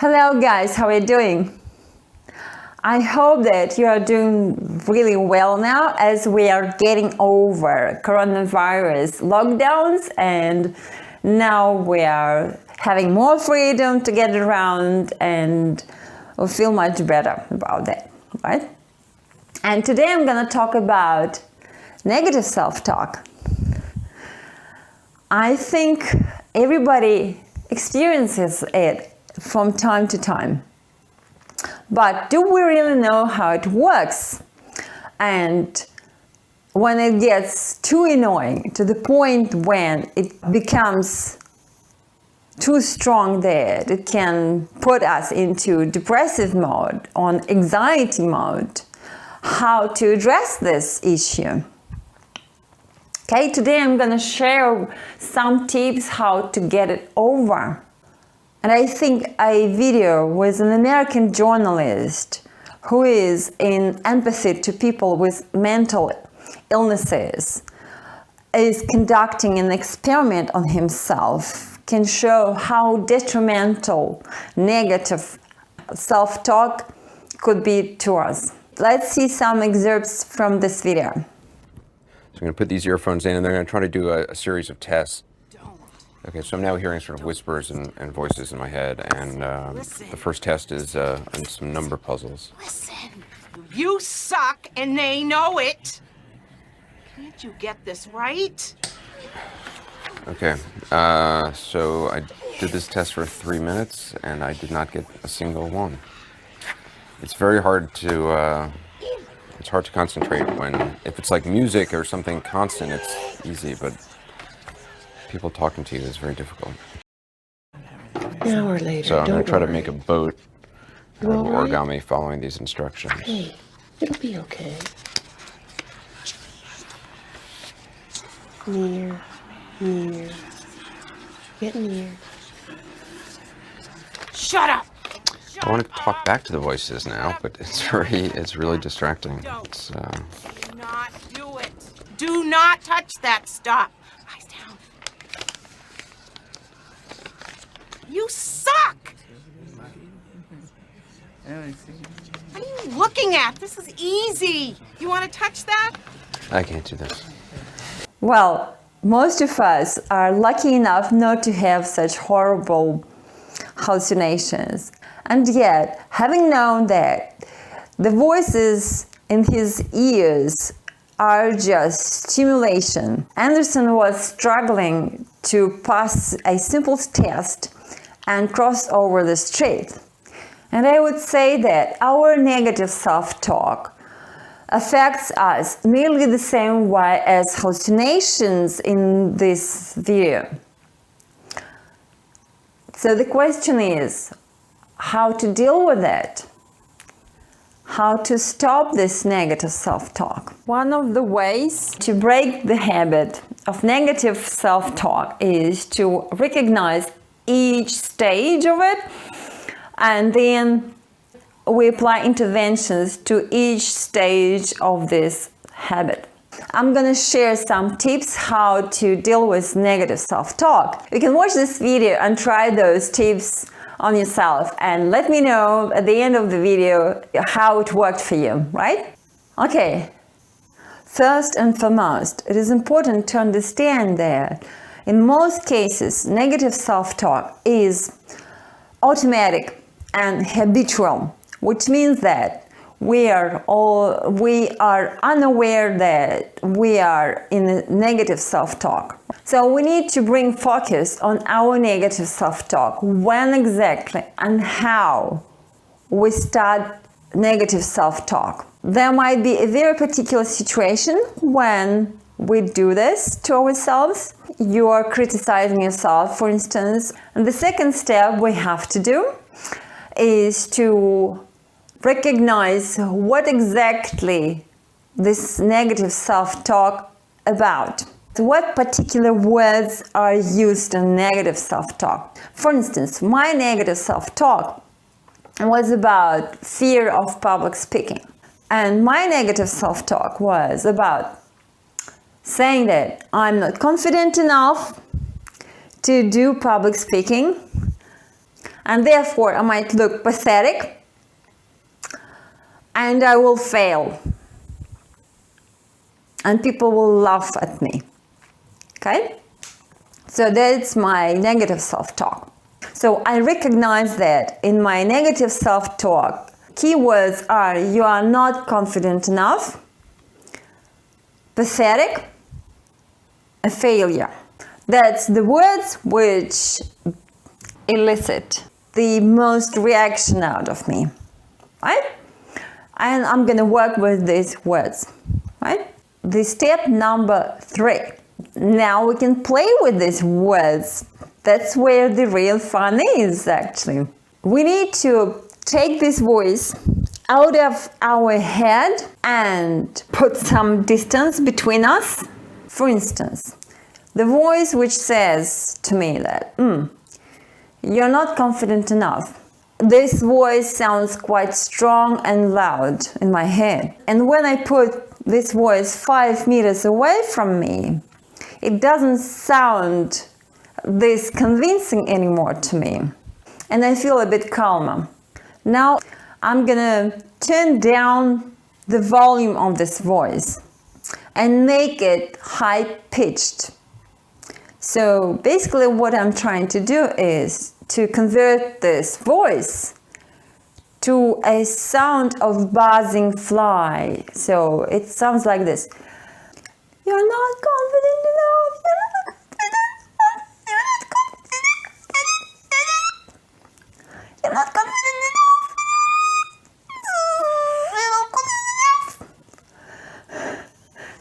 Hello guys, how are you doing? I hope that you are doing really well now as we are getting over coronavirus lockdowns and now we are having more freedom to get around and we feel much better about that, right? And today I'm going to talk about negative self-talk. I think everybody experiences it from time to time. But do we really know how it works? And when it gets too annoying to the point when it becomes too strong that it can put us into depressive mode, on anxiety mode, how to address this issue. Okay, today I'm going to share some tips how to get it over. And I think a video with an American journalist who is in empathy to people with mental illnesses is conducting an experiment on himself can show how detrimental negative self-talk could be to us. Let's see some excerpts from this video. So I'm going to put these earphones in and they're going to try to do a series of tests. Okay, so I'm now hearing sort of whispers and voices in my head, and the first test is on some number puzzles. Listen, you suck and they know it. Can't you get this right? Okay, so I did this test for 3 minutes and I did not get a single one. It's very hard to concentrate if it's like music or something constant, it's easy, but people talking to you is very difficult. An hour later, so I'm going to try to worry. make a boat out of All right? origami following these instructions. Hey, it'll be okay. Near, near, get near. Shut up! I want to talk back to the voices now, but it's really distracting. It's, Do not do it. Do not touch that stuff. Rise down. You suck! What are you looking at? This is easy. You want to touch that? I can't do this. Well, most of us are lucky enough not to have such horrible hallucinations. And yet, having known that the voices in his ears are just stimulation, Anderson was struggling to pass a simple test and cross over the street. And I would say that our negative self-talk affects us nearly the same way as hallucinations in this video. So the question is, how to deal with it? How to stop this negative self-talk? One of the ways to break the habit of negative self-talk is to recognize each stage of it, and then we apply interventions to each stage of this habit. I'm going to share some tips how to deal with negative self-talk. You can watch this video and try those tips on yourself and let me know at the end of the video how it worked for you, right? Okay, first and foremost, it is important to understand that in most cases, negative self-talk is automatic and habitual, which means that we are unaware that we are in a negative self-talk. So we need to bring focus on our negative self-talk, when exactly and how we start negative self-talk. There might be a very particular situation when we do this to ourselves. You are criticizing yourself, for instance. And the second step we have to do is to recognize what exactly this negative self-talk about. What particular words are used in negative self-talk? For instance, my negative self-talk was about fear of public speaking. And my negative self-talk was about saying that I'm not confident enough to do public speaking. and therefore I might look pathetic and I will fail. And people will laugh at me. Okay? So that's my negative self-talk. So I recognize that in my negative self-talk, keywords are you are not confident enough, pathetic, a failure. That's the words which elicit the most reaction out of me, right? And I'm gonna work with these words, right? The step number 3. Now we can play with these words. That's where the real fun is, actually. We need to take this voice out of our head and put some distance between us. For instance, the voice which says to me that, you're not confident enough. This voice sounds quite strong and loud in my head. And when I put this voice 5 meters away from me, it doesn't sound this convincing anymore to me. And I feel a bit calmer. Now I'm gonna turn down the volume of this voice and make it high-pitched. So basically what I'm trying to do is to convert this voice to a sound of buzzing fly. So it sounds like this. You're not confident enough. You're not confident enough.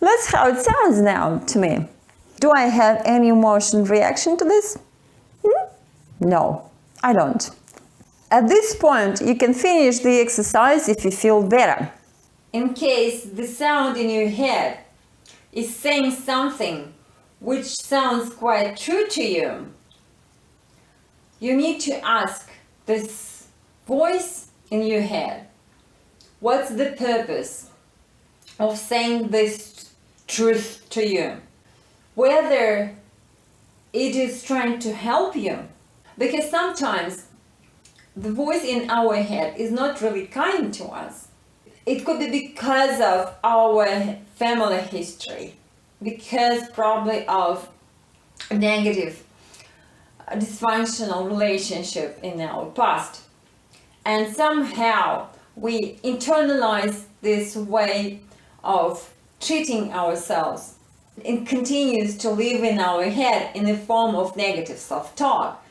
That's how it sounds now to me. Do I have any emotional reaction to this? No, I don't. At this point, you can finish the exercise if you feel better. In case the sound in your head is saying something which sounds quite true to you, you need to ask this voice in your head, what's the purpose of saying this truth to you? Whether it is trying to help you, because sometimes the voice in our head is not really kind to us. It could be because of our family history, because probably of a negative, dysfunctional relationship in our past. And somehow we internalize this way of treating ourselves. It continues to live in our head in the form of negative self-talk.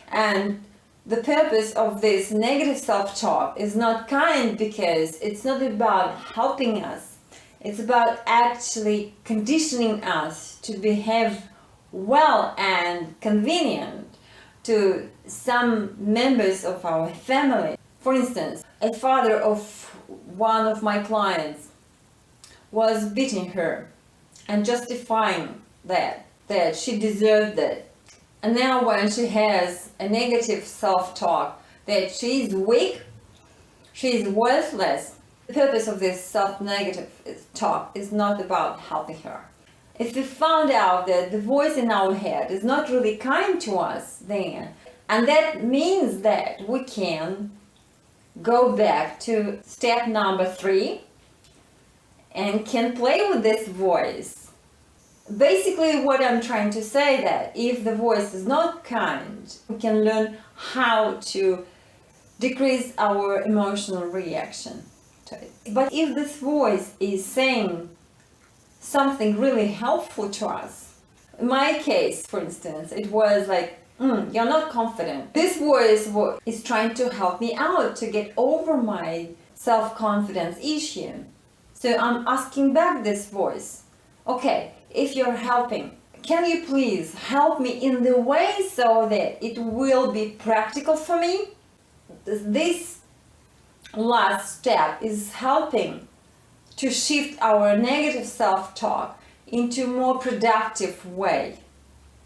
And the purpose of this negative self-talk is not kind because it's not about helping us. It's about actually conditioning us to behave well and convenient to some members of our family. For instance, a father of one of my clients was beating her and justifying that she deserved it. And now when she has a negative self-talk that she is weak, she is worthless, the purpose of this self-negative talk is not about helping her. If we found out that the voice in our head is not really kind to us, then, and that means that we can go back to step number 3 and can play with this voice. Basically what I'm trying to say that if the voice is not kind, we can learn how to decrease our emotional reaction to it. But if this voice is saying something really helpful to us, in my case, for instance, it was like, you're not confident. This voice is trying to help me out to get over my self-confidence issue. So I'm asking back this voice, okay, if you're helping, can you please help me in the way so that it will be practical for me? This last step is helping to shift our negative self-talk into a more productive way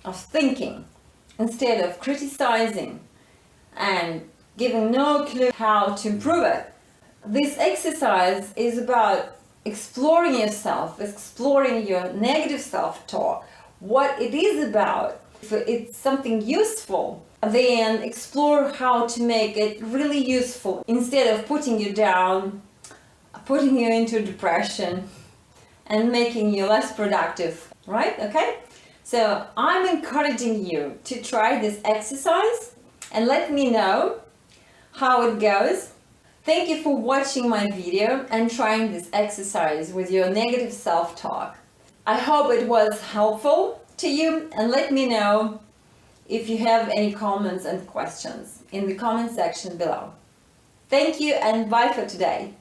of thinking instead of criticizing and giving no clue how to improve it. This exercise is about exploring yourself, exploring your negative self-talk, what it is about. If it's something useful, then explore how to make it really useful instead of putting you down, putting you into depression, and making you less productive, right? Okay? So I'm encouraging you to try this exercise and let me know how it goes. Thank you for watching my video and trying this exercise with your negative self-talk. I hope it was helpful to you, and let me know if you have any comments and questions in the comment section below. Thank you and bye for today.